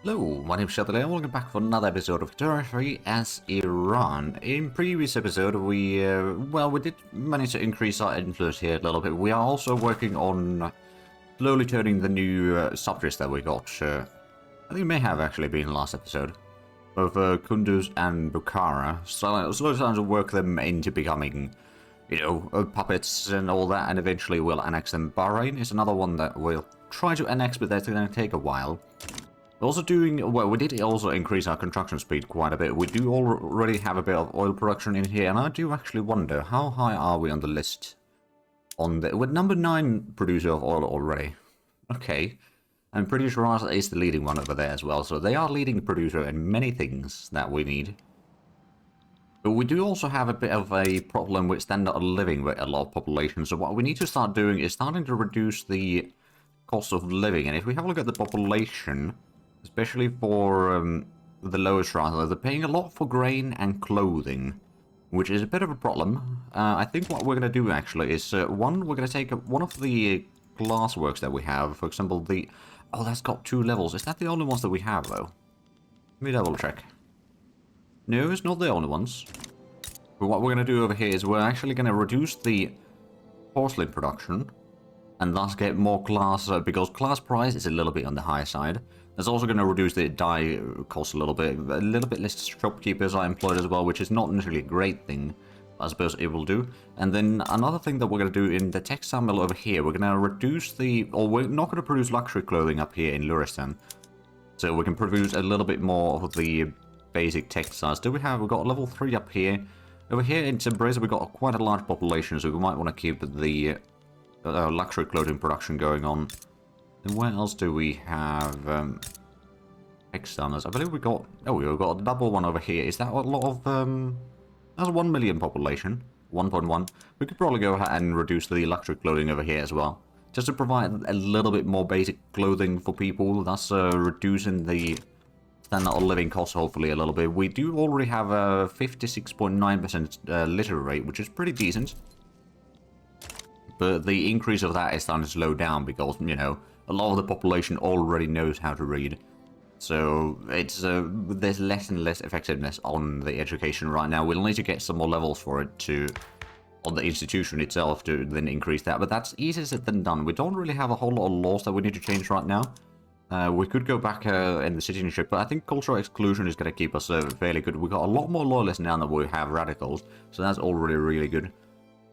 Hello, my name is Shelter and welcome back for another episode of Territory as Iran. In previous episode, we did manage to increase our influence here a little bit. We are also working on slowly turning the new subjects that we got. I think it may have actually been the last episode of Kunduz and Bukhara. So slowly starting to work them into becoming, puppets and all that, and eventually we'll annex them. Bahrain is another one that we'll try to annex, but that's going to take a while. Also we did also increase our construction speed quite a bit. We do already have a bit of oil production in here, and I do actually wonder, how high are we on the list? We're number 9 producer of oil already. Okay. I'm pretty sure ours is the leading one over there as well, so they are leading producer in many things that we need. But we do also have a bit of a problem with standard of living with a lot of population, so what we need to start doing is starting to reduce the cost of living, and if we have a look at the population, especially for the lowest rather, they're paying a lot for grain and clothing, which is a bit of a problem. I think what we're going to do actually is, we're going to take one of the glassworks that we have, for example, oh, that's got 2 levels. Is that the only ones that we have, though? Let me double check. No, it's not the only ones. But what we're going to do over here is we're actually going to reduce the porcelain production, and thus get more glass, because glass price is a little bit on the higher side. That's also going to reduce the dye cost a little bit less shopkeepers are employed as well, which is not necessarily a great thing, but I suppose it will do. And then another thing that we're going to do in the textile mill over here, we're going to reduce we're not going to produce luxury clothing up here in Luristan. So we can produce a little bit more of the basic textiles. We've got level 3 up here. Over here in Tabriz, we've got quite a large population, so we might want to keep the luxury clothing production going on. And where else do we have textiles? I believe we've got a double one over here. Is that a lot of that's 1 million population, 1.1. We could probably go ahead and reduce the luxury clothing over here as well, just to provide a little bit more basic clothing for people, thus reducing the standard of living costs hopefully a little bit. We do already have a 56.9% litter rate, which is pretty decent. But the increase of that is starting to slow down because, a lot of the population already knows how to read. So it's there's less and less effectiveness on the education right now. We'll need to get some more levels for it on the institution itself to then increase that. But that's easier said than done. We don't really have a whole lot of laws that we need to change right now. We could go back in the citizenship, but I think cultural exclusion is going to keep us fairly good. We've got a lot more loyalists now than we have radicals, so that's already really good.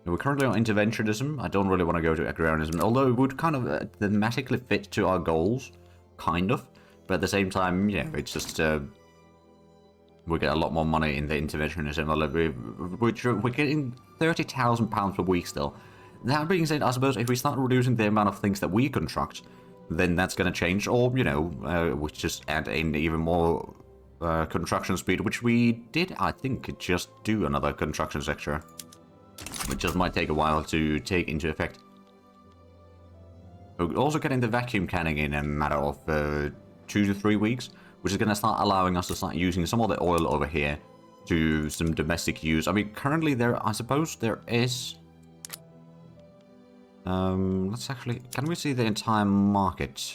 We're currently on interventionism. I don't really want to go to agrarianism, although it would kind of thematically fit to our goals, kind of. But at the same time, it's just we get a lot more money in the interventionism. We're getting £30,000 per week still. That being said, I suppose if we start reducing the amount of things that we construct, then that's going to change. Or we just add in even more construction speed, which we did, I think, just do another construction sector. Which just might take a while to take into effect. We're also getting the vacuum canning in a matter of 2 to 3 weeks, which is going to start allowing us to start using some of the oil over here to some domestic use. I mean, currently I suppose there is... let's actually... Can we see the entire market?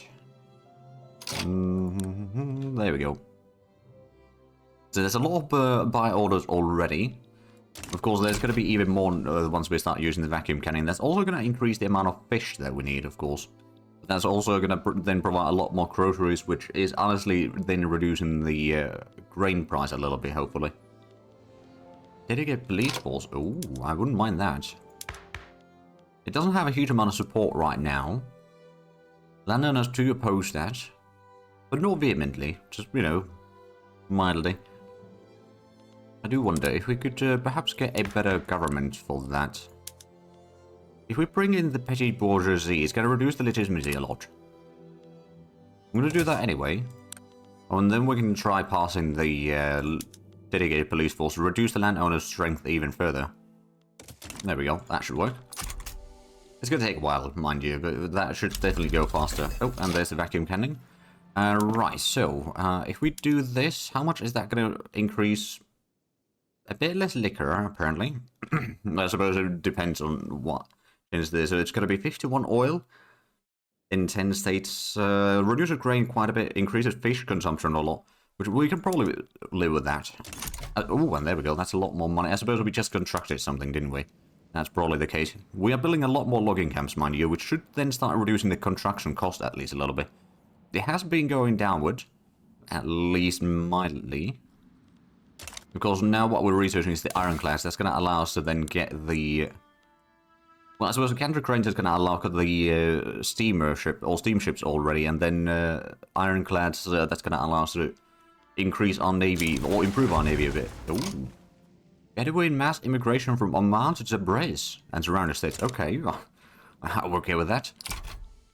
There we go. So there's a lot of buy orders already. Of course, there's going to be even more once we start using the vacuum canning. That's also going to increase the amount of fish that we need, of course. But that's also going to then provide a lot more groceries, which is honestly then reducing the grain price a little bit, hopefully. Did it get police force? Ooh, I wouldn't mind that. It doesn't have a huge amount of support right now. Landowners do oppose that. But not vehemently, just, mildly. I do wonder if we could perhaps get a better government for that. If we bring in the petty bourgeoisie, it's going to reduce the legitimacy a lot. I'm going to do that anyway. Oh, and then we can try passing the dedicated police force to reduce the landowner's strength even further. There we go. That should work. It's going to take a while, mind you, but that should definitely go faster. Oh, and there's the vacuum canning. Right, so if we do this, how much is that going to increase? A bit less liquor, apparently. I suppose it depends on what is there. So it's going to be 51 oil. in 10 states. Reduces grain quite a bit, increases fish consumption a lot, which we can probably live with that. Oh, and there we go, that's a lot more money. I suppose we just constructed something, didn't we? That's probably the case. We are building a lot more logging camps, mind you, which should then start reducing the construction cost at least a little bit. It has been going downward, at least mildly. Because now what we're researching is the ironclads. That's going to allow us to then get the... Well, I suppose the Kendrick Cranes is going to allow the steamships already, and then ironclads, that's going to allow us to increase our navy, or improve our navy a bit. Ooh. Bedouin mass immigration from Oman to Tabriz and surrounding states. Okay, I'm okay with that.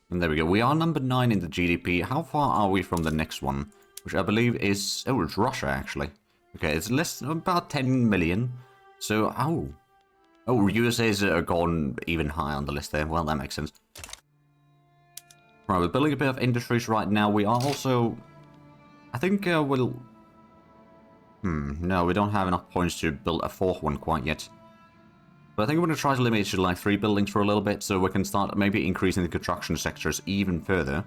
And there we go. We are number 9 in the GDP. How far are we from the next one? Which I believe is... Oh, it's Russia, actually. Okay, it's less about 10 million. So, oh, USA's gone even higher on the list there. Well, that makes sense. Right, we're building a bit of industries right now. We are also... I think we'll... no, we don't have enough points to build a 4th one quite yet. But I think we're going to try to limit it to like 3 buildings for a little bit, so we can start maybe increasing the construction sectors even further.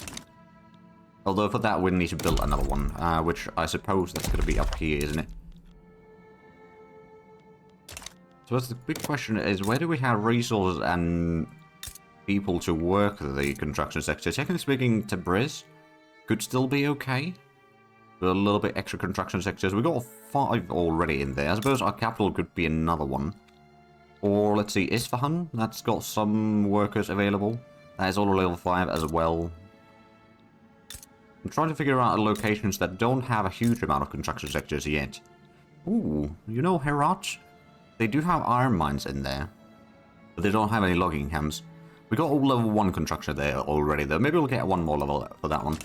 Although for that we need to build another one, which I suppose that's going to be up here, isn't it? So that's the big question is, where do we have resources and people to work the construction sector? Technically speaking, Tabriz could still be okay. With a little bit extra construction sectors. We got 5 already in there. I suppose our capital could be another one. Or let's see, Isfahan. That's got some workers available. That is all level 5 as well. I'm trying to figure out locations that don't have a huge amount of construction sectors yet. Ooh, you know Herat? They do have iron mines in there. But they don't have any logging camps. We got all level 1 construction there already though. Maybe we'll get one more level for that one.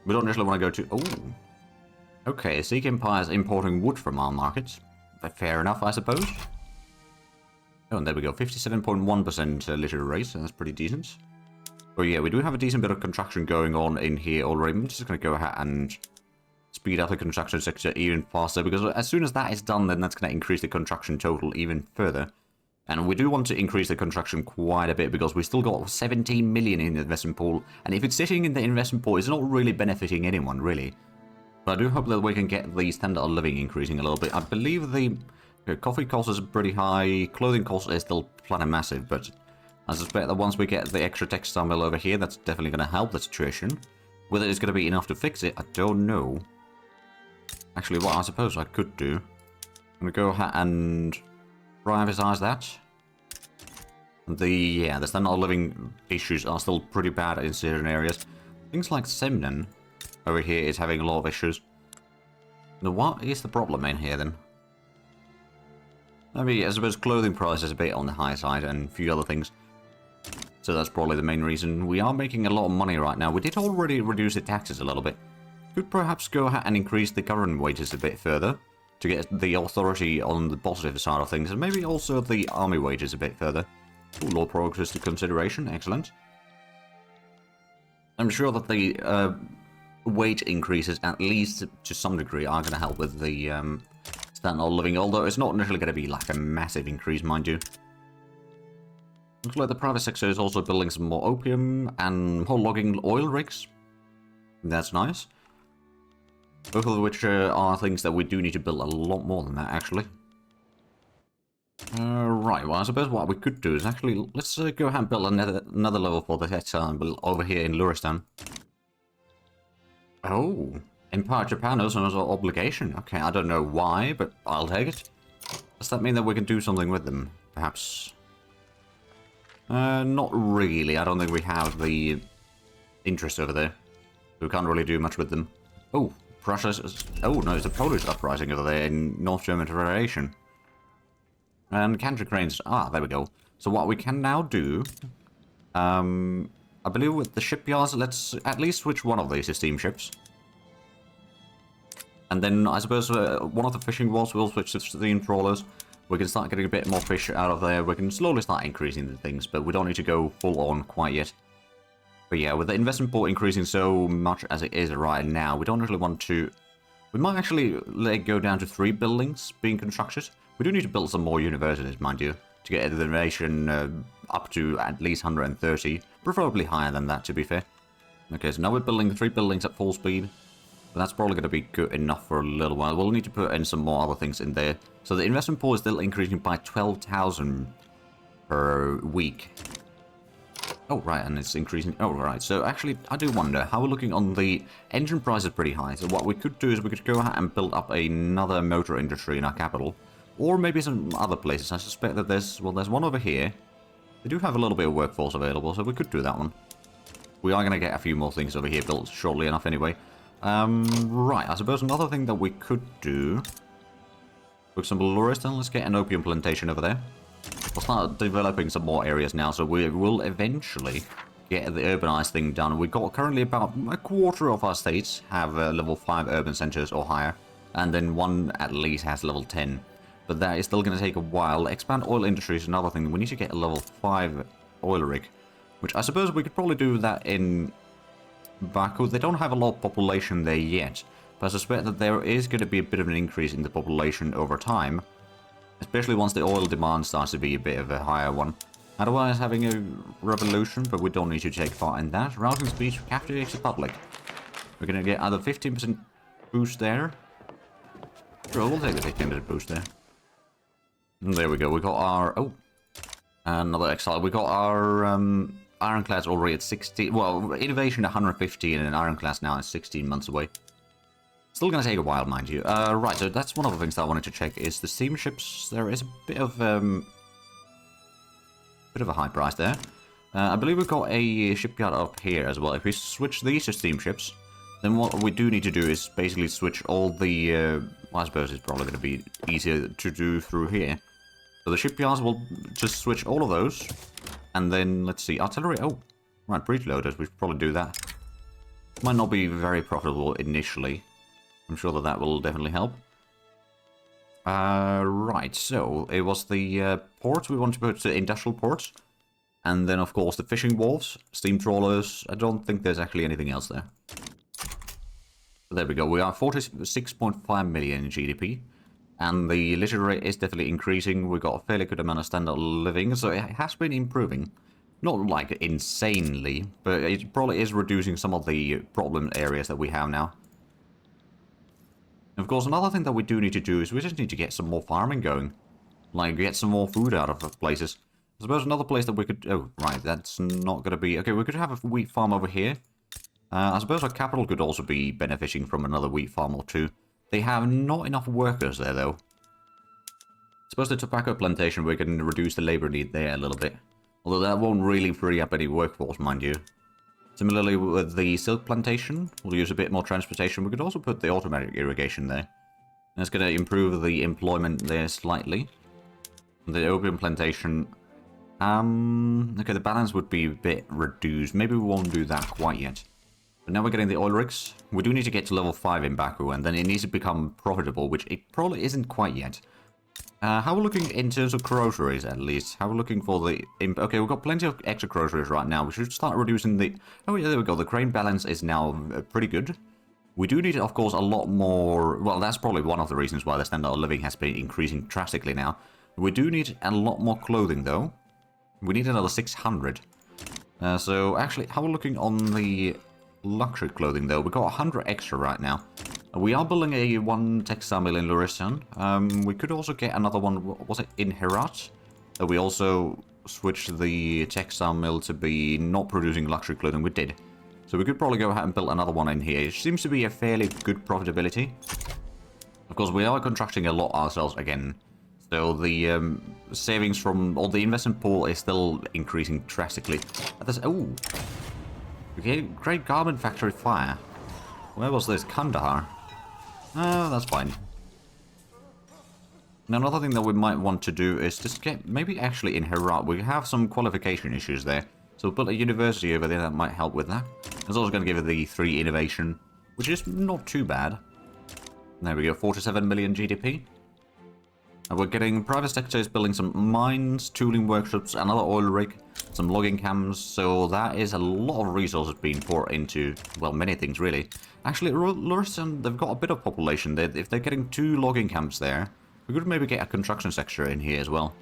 We don't necessarily want to go to... Oh. Okay, Sikh Empire is importing wood from our markets. Fair enough, I suppose. Oh, and there we go. 57.1% literary rate, so that's pretty decent. Oh yeah, we do have a decent bit of construction going on in here already. I'm just going to go ahead and speed up the construction sector even faster, because as soon as that is done, then that's going to increase the construction total even further. And we do want to increase the construction quite a bit, because we still got 17 million in the investment pool. And if it's sitting in the investment pool, it's not really benefiting anyone, really. But I do hope that we can get the standard of living increasing a little bit. I believe the coffee cost is pretty high, clothing cost is still plenty massive, but I suspect that once we get the extra textile mill over here, that's definitely going to help the situation. Whether it's going to be enough to fix it, I don't know. Actually, what I suppose I could do, I'm going to go ahead and privatize that. The standard of living issues are still pretty bad in certain areas. Things like Semnan over here is having a lot of issues. Now, what is the problem in here then? I mean, I suppose clothing price is a bit on the high side and a few other things. So that's probably the main reason. We are making a lot of money right now. We did already reduce the taxes a little bit. Could perhaps go ahead and increase the government wages a bit further to get the authority on the positive side of things, and maybe also the army wages a bit further. Ooh, law progress to consideration, excellent. I'm sure that the wage increases, at least to some degree, are going to help with the standard of living, although it's not necessarily going to be like a massive increase, mind you. Looks like the private sector is also building some more opium and more logging oil rigs. That's nice. Both of which are things that we do need to build a lot more than that, actually. Right, well, I suppose what we could do is actually, let's go ahead and build another level for the textile over here in Luristan. Oh, Empire Japan owes us an obligation. Okay, I don't know why, but I'll take it. Does that mean that we can do something with them, perhaps? Not really. I don't think we have the interest over there. We can't really do much with them. Oh, Prussia's... Oh, no, it's a Polish uprising over there in North German Federation. And Kendrick Cranes... Ah, there we go. So what we can now do... I believe with the shipyards, let's at least switch one of these to steamships. And then I suppose one of the fishing boats will switch to steam trawlers. We can start getting a bit more fish out of there. We can slowly start increasing the things, but we don't need to go full on quite yet. But yeah, with the investment pool increasing so much as it is right now, we don't really want to... We might actually let it go down to 3 buildings being constructed. We do need to build some more universities, mind you. to get the nation up to at least 130, preferably higher than that, to be fair. Okay, so now we're building 3 buildings at full speed. But that's probably going to be good enough for a little while. We'll need to put in some more other things in there. So the investment pool is still increasing by 12,000 per week. Oh, right, and it's increasing. Oh, right. So actually, I do wonder how we're looking on the engine price is pretty high. So what we could do is we could go ahead and build up another motor industry in our capital. Or maybe some other places. I suspect that there's one over here. They do have a little bit of workforce available, so we could do that one. We are going to get a few more things over here built shortly enough anyway. Right, I suppose another thing that we could do... For example, Lauriston, let's get an opium plantation over there. We'll start developing some more areas now, so we will eventually get the urbanized thing done. We've got currently about a quarter of our states have level 5 urban centers or higher, and then one at least has level 10. But that is still going to take a while. Expand oil industry is another thing. We need to get a level 5 oil rig, which I suppose we could probably do that in Baku. They don't have a lot of population there yet, but I suspect that there is going to be a bit of an increase in the population over time, especially once the oil demand starts to be a bit of a higher one. Otherwise, having a revolution, but we don't need to take part in that. Routing speed captivates the public. We're going to get either 15% boost there. Sure, we'll take the 15% boost there. And there we go. We got our... Oh, another exile. We got our ironclads already at 60. Well, innovation 115 and an ironclad now is 16 months away. Still going to take a while, mind you. Right, so that's one of the things that I wanted to check is the steamships. There is a bit of a high price there. I believe we've got a shipyard up here as well. If we switch these to steamships, then what we do need to do is basically switch all the... well, I suppose it's probably going to be easier to do through here. So the shipyards will just switch all of those. And then, let's see, artillery. Oh, right, breech loaders. We should probably do that. Might not be very profitable initially. I'm sure that will definitely help. Right, so it was the ports we want to put to industrial ports. And then, of course, the fishing wharves, steam trawlers. I don't think there's actually anything else there. So there we go. We are 46.5 million in GDP. And the literacy rate is definitely increasing. We've got a fairly good amount of standard of living, so it has been improving. Not like insanely, but it probably is reducing some of the problem areas that we have now. Of course, another thing that we do need to do is we just need to get some more farming going. Like, get some more food out of places. I suppose another place that we could... Oh, right, that's not going to be... Okay, we could have a wheat farm over here. I suppose our capital could also be benefiting from another wheat farm or two. They have not enough workers there, though. I suppose the tobacco plantation, we can reduce the labor need there a little bit. Although that won't really free up any workforce, mind you. Similarly with the silk plantation, we'll use a bit more transportation. We could also put the automatic irrigation there. That's going to improve the employment there slightly. The opium plantation... okay, the balance would be a bit reduced. Maybe we won't do that quite yet. But now we're getting the oil rigs. We do need to get to level 5 in Baku, and then it needs to become profitable, which it probably isn't quite yet. How are we looking in terms of groceries, at least? How are we looking for the... Okay, we've got plenty of extra groceries right now. We should start reducing the... Oh, yeah, there we go. The grain balance is now pretty good. We do need, of course, a lot more... Well, that's probably one of the reasons why the standard of living has been increasing drastically now. We do need a lot more clothing, though. We need another 600. So, actually, how are we looking on the... luxury clothing, though? We've got 100 extra right now. We are building a one textile mill in Lauriston. We could also get another one, was it in Herat? That we also switched the textile mill to be not producing luxury clothing. We did. So we could probably go ahead and build another one in here. It seems to be a fairly good profitability. Of course, we are contracting a lot ourselves again. So the savings from, or the investment pool is still increasing drastically. Oh! Okay, great garment factory fire. Where was this? Kandahar. Oh, that's fine. Now, another thing that we might want to do is just get, maybe actually in Herat, we have some qualification issues there. So we'll build a university over there that might help with that. It's also going to give it the 3 innovation, which is not too bad. There we go, 47 million GDP. And we're getting private sectors building some mines, tooling workshops, another oil rig, some logging camps, so that is a lot of resources being poured into, well, many things really. Actually, Lauriston, they've got a bit of population there. If they're getting 2 logging camps there, we could maybe get a construction sector in here as well.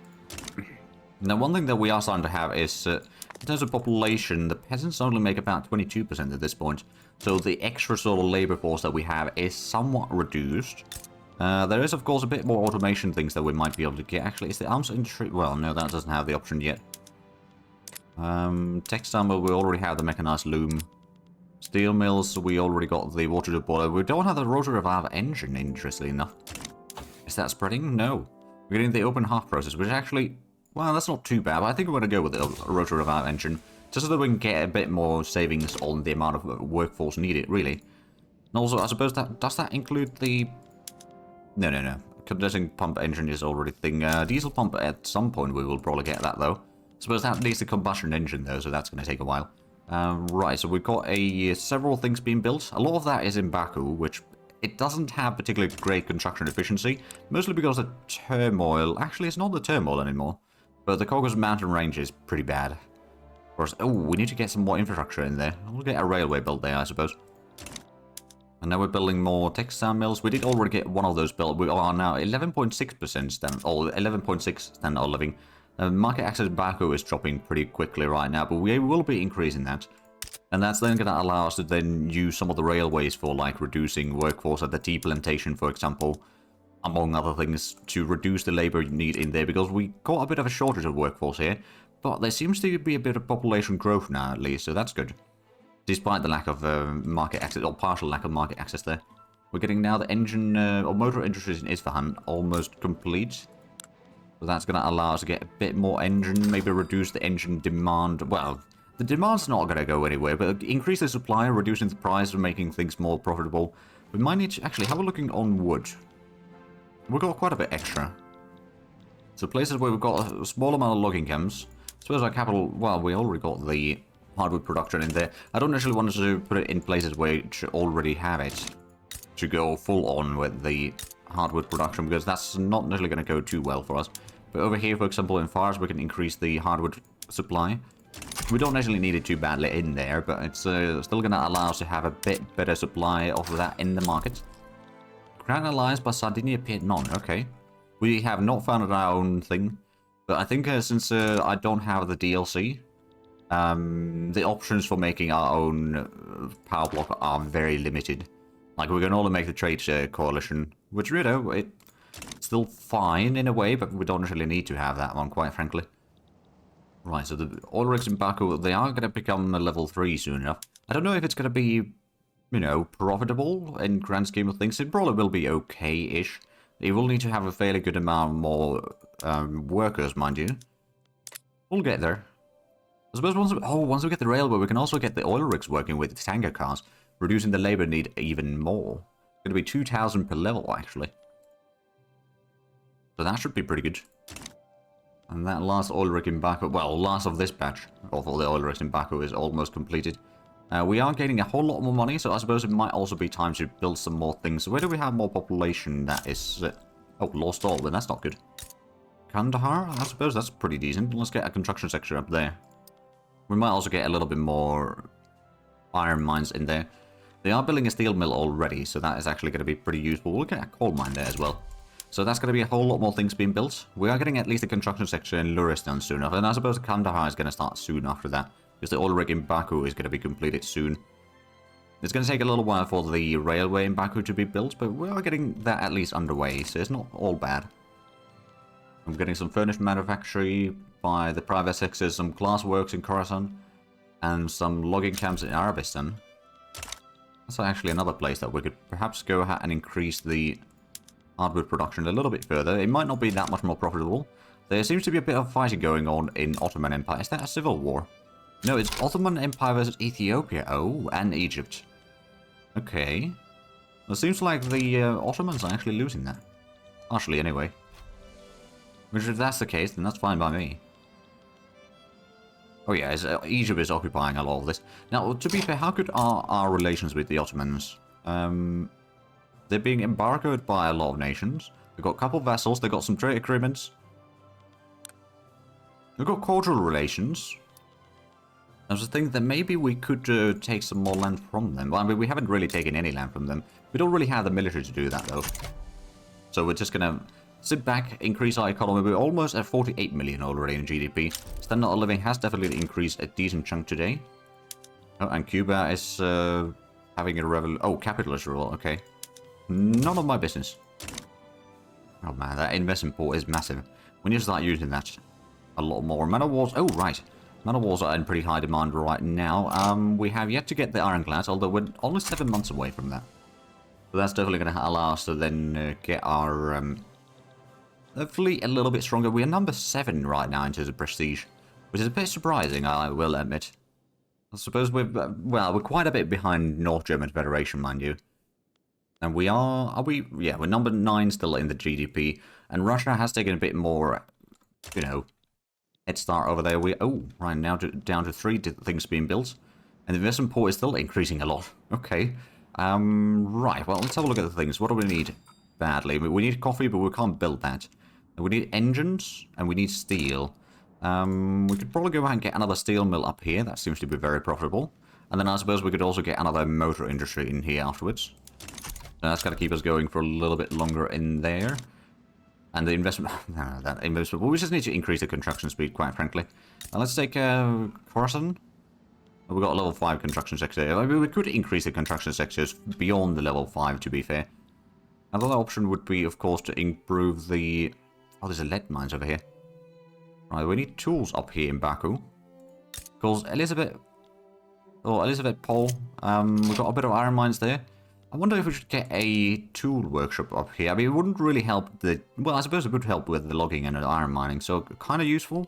Now, one thing that we are starting to have is, in terms of population, the peasants only make about 22% at this point. So the extra sort of labor force that we have is somewhat reduced. There is, of course, a bit more automation things that we might be able to get. Actually, is the arms industry... Well, no, that doesn't have the option yet. Textile mill, we already have the mechanized loom. Steel mills, we already got the water jet boiler. We don't have the rotary valve engine, interestingly enough. Is that spreading? No. We're getting the open hearth process, which actually... Well, that's not too bad, but I think we're going to go with the rotary valve engine. Just so that we can get a bit more savings on the amount of workforce needed, really. And also, I suppose that... Does that include the... No. Condensing pump engine is already a thing. Diesel pump, at some point we will probably get that, though. I suppose that needs a combustion engine, though, so that's going to take a while. Right, so we've got several things being built. A lot of that is in Baku, which it doesn't have particularly great construction efficiency, mostly because the turmoil... Actually, it's not the turmoil anymore, but the Caucasus Mountain Range is pretty bad. Of course, oh, we need to get some more infrastructure in there. We'll get a railway built there, I suppose. And now we're building more textile mills. We did already get one of those built. We are now 11.6% standard, or 11.6 standard of living. Market access in Baku is dropping pretty quickly right now, but we will be increasing that. And that's then going to allow us to then use some of the railways for, like, reducing workforce at the tea plantation, for example, among other things, to reduce the labor need in there, because we got a bit of a shortage of workforce here, but there seems to be a bit of population growth now, at least, so that's good. Despite the lack of market access, or partial lack of market access there. We're getting now the engine, or motor industries in Isfahan almost complete. So that's going to allow us to get a bit more engine, maybe reduce the engine demand. Well, the demand's not going to go anywhere, but increase the supply, reducing the price, and making things more profitable. We might need to actually have a looking on wood. We've got quite a bit extra. So places where we've got a small amount of logging camps. I suppose our capital, well, we already got the hardwood production in there. I don't actually want to put it in places where it already have it. To go full on with the hardwood production, because that's not necessarily going to go too well for us. But over here, for example, in Fars, we can increase the hardwood supply. We don't necessarily need it too badly in there, but it's still going to allow us to have a bit better supply of that in the market. Grand Alliance by Sardinia appeared none. Okay. We have not found our own thing, but I think since I don't have the DLC, the options for making our own power block are very limited. Like, we can only make the trade coalition, which, you know, it's still fine in a way, but we don't really need to have that one, quite frankly. Right, so the oil rigs in Baku, they are going to become a level 3 soon enough. I don't know if it's going to be, you know, profitable in grand scheme of things. It probably will be okay-ish. You will need to have a fairly good amount more workers, mind you. We'll get there. I suppose once we get the railway, we can also get the oil rigs working with the tanker cars, reducing the labor need even more. It's going to be 2,000 per level, actually. So that should be pretty good. And that last oil rig in Baku, well, last of this batch of all the oil rigs in Baku is almost completed. We are getting a whole lot more money, so I suppose it might also be time to build some more things. So where do we have more population that is... oh, lost all, but that's not good. Kandahar? I suppose that's pretty decent. Let's get a construction sector up there. We might also get a little bit more iron mines in there. They are building a steel mill already, so that is actually going to be pretty useful. We'll get a coal mine there as well. So that's going to be a whole lot more things being built. We are getting at least a construction sector in Luristan soon enough, and I suppose Kandahar is going to start soon after that, because the oil rig in Baku is going to be completed soon. It's going to take a little while for the railway in Baku to be built, but we are getting that at least underway, so it's not all bad. I'm getting some furniture manufactory by the private sectors, some glass works in Khorasan, and some logging camps in Arabistan. That's actually another place that we could perhaps go ahead and increase the hardwood production a little bit further. It might not be that much more profitable. There seems to be a bit of fighting going on in Ottoman Empire. Is that a civil war? No, it's Ottoman Empire versus Ethiopia. Oh, and Egypt. Okay. It seems like the Ottomans are actually losing that. Partially, anyway. Which, if that's the case, then that's fine by me. Oh yeah, Egypt is occupying a lot of this. Now, to be fair, how good are our relations with the Ottomans? They're being embargoed by a lot of nations. They've got a couple of vessels, they've got some trade agreements. They've got cordial relations. I was thinking that maybe we could take some more land from them. Well, I mean, we haven't really taken any land from them. We don't really have the military to do that, though. So we're just gonna sit back, increase our economy. We're almost at 48 million already in GDP. Standard of living has definitely increased a decent chunk today. Oh, and Cuba is having a revolution. Oh, capitalist rule. Okay. None of my business. Oh man, that investment port is massive. We need to start using that a lot more. Man of Wars. Oh, right. Man of Wars are in pretty high demand right now. We have yet to get the ironclads, although we're only 7 months away from that. So that's definitely going to allow us to then get our fleet a little bit stronger. We are number 7 right now in terms of prestige, which is a bit surprising, I will admit. I suppose we're, well, we're quite a bit behind North German Federation, mind you. And we are we? Yeah, we're number 9 still in the GDP. And Russia has taken a bit more, you know, head start over there. Oh, right, now down to 3 things being built. And the investment port is still increasing a lot. Okay. Right, well, let's have a look at the things. What do we need badly? We need coffee, but we can't build that. And we need engines, and we need steel. We could probably go ahead and get another steel mill up here. That seems to be very profitable. And then I suppose we could also get another motor industry in here afterwards. And that's going to keep us going for a little bit longer in there. And the investment... no, that investment... Well, we just need to increase the construction speed, quite frankly. Now, let's take Corson. We've got a level 5 construction sector. I mean, we could increase the construction sectors beyond the level 5, to be fair. Another option would be, of course, to improve the... Oh, there's a lead mines over here. Right, we need tools up here in Baku. Because Elizabeth Pole, we've got a bit of iron mines there. I wonder if we should get a tool workshop up here. I mean, it wouldn't really help the... Well, I suppose it would help with the logging and the iron mining, so kind of useful.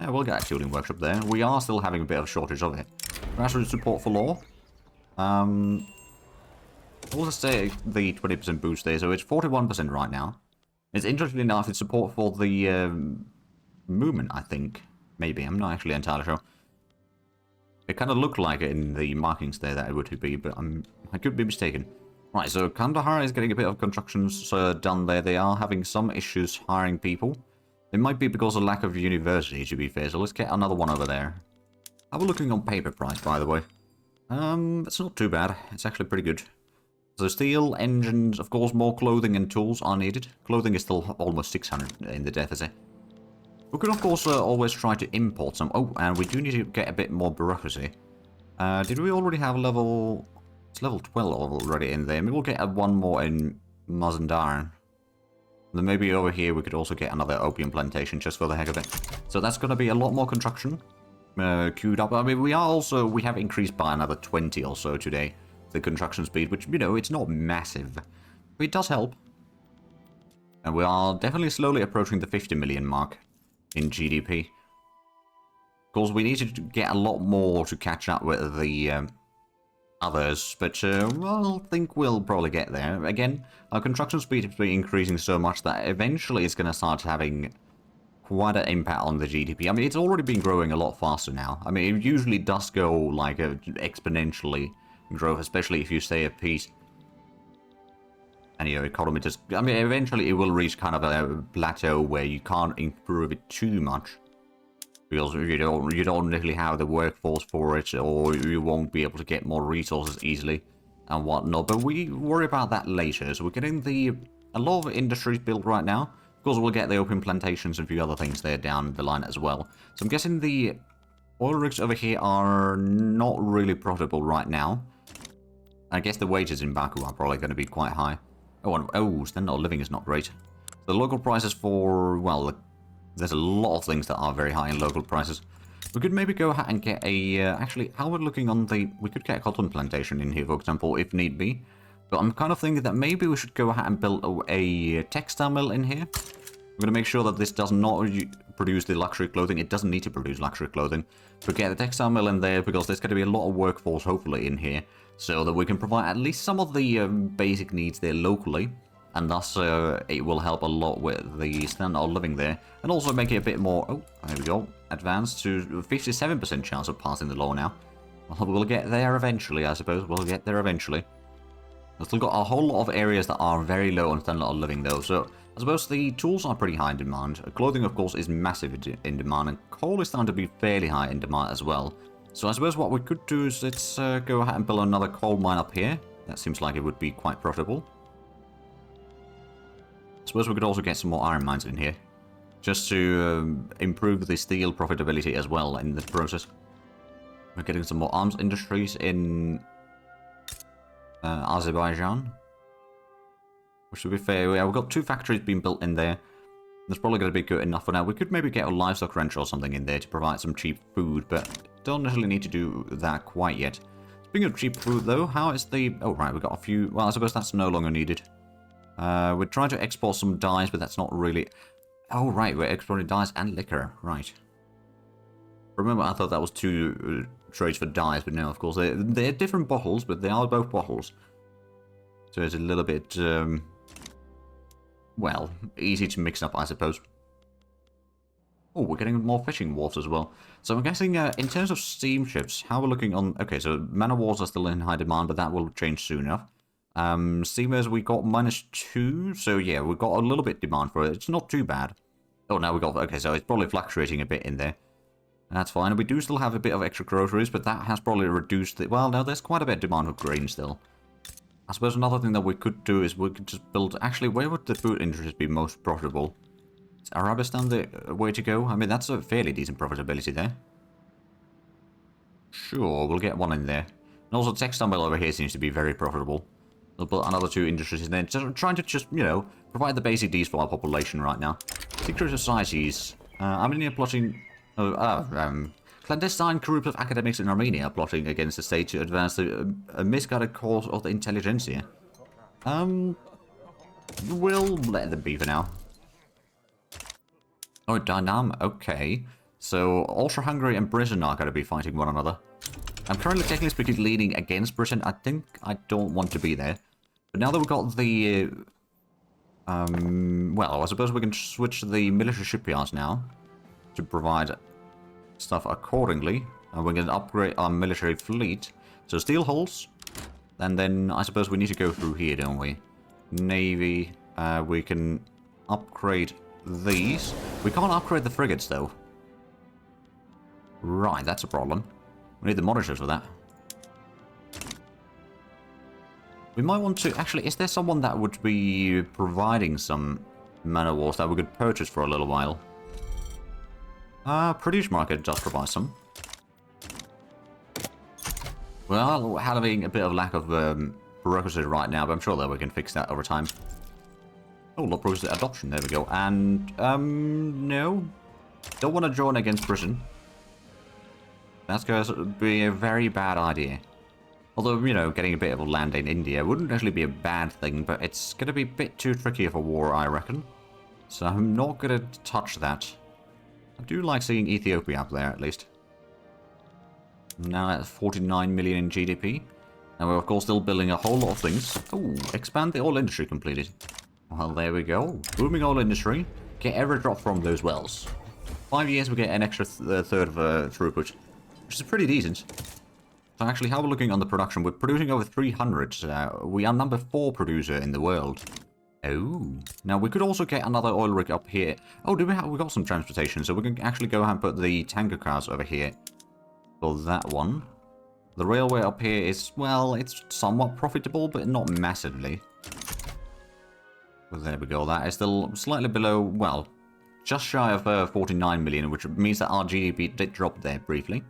Yeah, we'll get a tooling workshop there. We are still having a bit of a shortage of it. Grassroots support for law. We'll just say the 20% boost there, so it's 41% right now. It's interesting enough, it's support for the movement, I think. Maybe, I'm not actually entirely sure. It kind of looked like it in the markings there that it would be, but I could be mistaken. Right, so Kandahar is getting a bit of constructions done there. They are having some issues hiring people. It might be because of lack of university, to be fair, so let's get another one over there. How are we looking on paper price, by the way? It's not too bad. It's actually pretty good. So steel, engines, of course, more clothing and tools are needed. Clothing is still almost 600 in the deficit. We could, of course, always try to import some. Oh, and we do need to get a bit more bureaucracy. Did we already have level... It's level 12 already in there. Maybe we'll get one more in Mazandaran. Then maybe over here we could also get another opium plantation just for the heck of it. So that's going to be a lot more construction queued up. I mean, we have increased by another 20 or so today, the construction speed, which, you know, it's not massive, but it does help. And we are definitely slowly approaching the 50 million mark in GDP. Of course, we need to get a lot more to catch up with the others, but well, I think we'll probably get there. Again, our construction speed has been increasing so much that eventually it's going to start having quite an impact on the GDP. I mean, it's already been growing a lot faster now. I mean, it usually does go like exponentially growth, especially if you stay at peace. And your economy just... I mean, eventually it will reach kind of a plateau where you can't improve it too much. Because you don't really have the workforce for it, or you won't be able to get more resources easily and whatnot. But we worry about that later. So we're getting a lot of industries built right now. Of course, we'll get the opium plantations and a few other things there down the line as well. So I'm guessing the oil rigs over here are not really profitable right now. I guess the wages in Baku are probably going to be quite high. Oh, standard of living is not great. The local prices for, well, there's a lot of things that are very high in local prices. We could maybe go ahead and get a... actually, how we're looking on the... We could get a cotton plantation in here, for example, if need be. But I'm kind of thinking that maybe we should go ahead and build a textile mill in here. We're going to make sure that this does not produce the luxury clothing. It doesn't need to produce luxury clothing. But get the textile mill in there, because there's going to be a lot of workforce, hopefully, in here. So that we can provide at least some of the basic needs there locally. And thus, it will help a lot with the standard of living there. And also make it a bit more... Oh, there we go. Advanced to 57% chance of passing the law now. Well, we'll get there eventually, I suppose. We'll get there eventually. We've still got a whole lot of areas that are very low on standard of living, though. So, I suppose the tools are pretty high in demand. Clothing, of course, is massive in demand. And coal is starting to be fairly high in demand as well. So, I suppose what we could do is let's go ahead and build another coal mine up here. That seems like it would be quite profitable. Suppose we could also get some more iron mines in here. Just to improve the steel profitability as well in the process. We're getting some more arms industries in Azerbaijan. Which, to be fair, yeah, we've got 2 factories being built in there. That's probably going to be good enough for now. We could maybe get a livestock ranch or something in there to provide some cheap food, but don't necessarily need to do that quite yet. Speaking of cheap food, though, how is the... Oh, right, we've got a few... Well, I suppose that's no longer needed. We're trying to export some dyes, but that's not really... Oh, right, we're exporting dyes and liquor. Right. Remember, I thought that was 2 trades for dyes, but no, of course. They're different bottles, but they are both bottles. So it's a little bit... well, easy to mix up, I suppose. Oh, we're getting more fishing wharfs as well. So I'm guessing, in terms of steamships, how we're looking on... Okay, so man of wars are still in high demand, but that will change soon enough. Steamers, we got -2, so yeah, we've got a little bit demand for it. It's not too bad. Oh, now we got... Okay, so it's probably fluctuating a bit in there. That's fine. We do still have a bit of extra groceries, but that has probably reduced it. Well, no, there's quite a bit of demand for grain still. I suppose another thing that we could do is we could just build... Actually, where would the food industries be most profitable? Is Arabistan the way to go? I mean, that's a fairly decent profitability there. Sure, we'll get one in there. And also, textile over here seems to be very profitable. We'll put another 2 industries in there. Just trying to just, you know, provide the basic needs for our population right now. Secret societies. Armenia plotting... clandestine groups of academics in Armenia are plotting against the state to advance a misguided cause of the intelligentsia. We'll let them be for now. Oh, Dynam, okay. So, Austria-Hungary and Britain are going to be fighting one another. I'm currently, technically speaking, leaning against Britain. I think I don't want to be there. But now that we've got the... well, I suppose we can switch the military shipyards now to provide stuff accordingly. And we can upgrade our military fleet. So, steel hulls. And then I suppose we need to go through here, don't we? Navy. We can upgrade these. We can't upgrade the frigates, though. Right, that's a problem. We need the monitors for that. We might want to... Actually, is there someone that would be providing some man-of-wars that we could purchase for a little while? Produce market does provide some. Well, having a bit of lack of bureaucracy right now, but I'm sure that we can fix that over time. Oh, not progressive adoption, there we go. And, no. Don't want to join against Britain. That's going to be a very bad idea. Although, you know, getting a bit of land in India wouldn't actually be a bad thing, but it's going to be a bit too tricky for war, I reckon. So I'm not going to touch that. I do like seeing Ethiopia up there, at least. Now that's 49 million in GDP. And we're, of course, still building a whole lot of things. Oh, expand the oil industry completed. Well, there we go. Booming oil industry. Get every drop from those wells. 5 years, we get an extra third of throughput, which is pretty decent. So actually, how we're looking on the production, we're producing over 300. We are number 4 producer in the world. Oh. Now, we could also get another oil rig up here. Oh, do we have... We got some transportation, so we can actually go ahead and put the tanker cars over here. For that one. The railway up here is, well, it's somewhat profitable, but not massively. Well, there we go. That is still slightly below, well, just shy of 49 million, which means that our GDP did drop there briefly.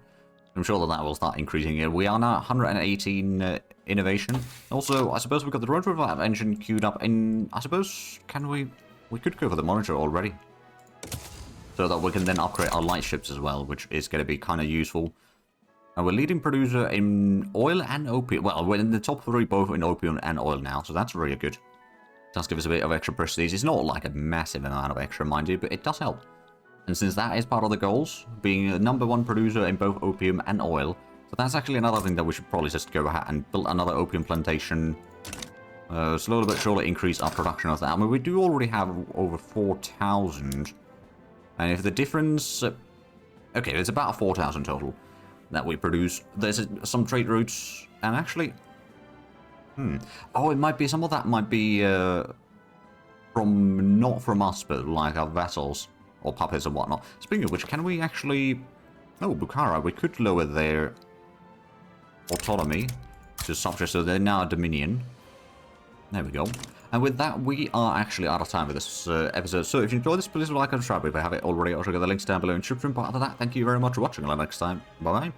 I'm sure that that will start increasing here. We are now 118 innovation. Also, I suppose we've got the road revive engine queued up in... I suppose, can we... We could go for the monitor already. So that we can then upgrade our light ships as well, which is going to be kind of useful. And we're leading producer in oil and opium. Well, we're in the top 3 both in opium and oil now, so that's really good. Does give us a bit of extra prestige. It's not like a massive amount of extra, mind you, but it does help. And since that is part of the goals, being a #1 producer in both opium and oil, so that's actually another thing that we should probably just go ahead and build another opium plantation. Slowly but surely increase our production of that. I mean, we do already have over 4,000. And if the difference... okay, it's about 4,000 total that we produce. There's some trade routes, and actually... Oh, it might be... Some of that might be from... Not from us, but like our vessels. Or puppets and whatnot. Speaking of which, can we actually... Oh, Bukhara, we could lower their autonomy to subject, so they're now a dominion. There we go. And with that, we are actually out of time with this episode. So if you enjoyed this, please like and subscribe if you haven't already. Also, get the links down below in the description. But other than that, thank you very much for watching. Until next time, bye-bye.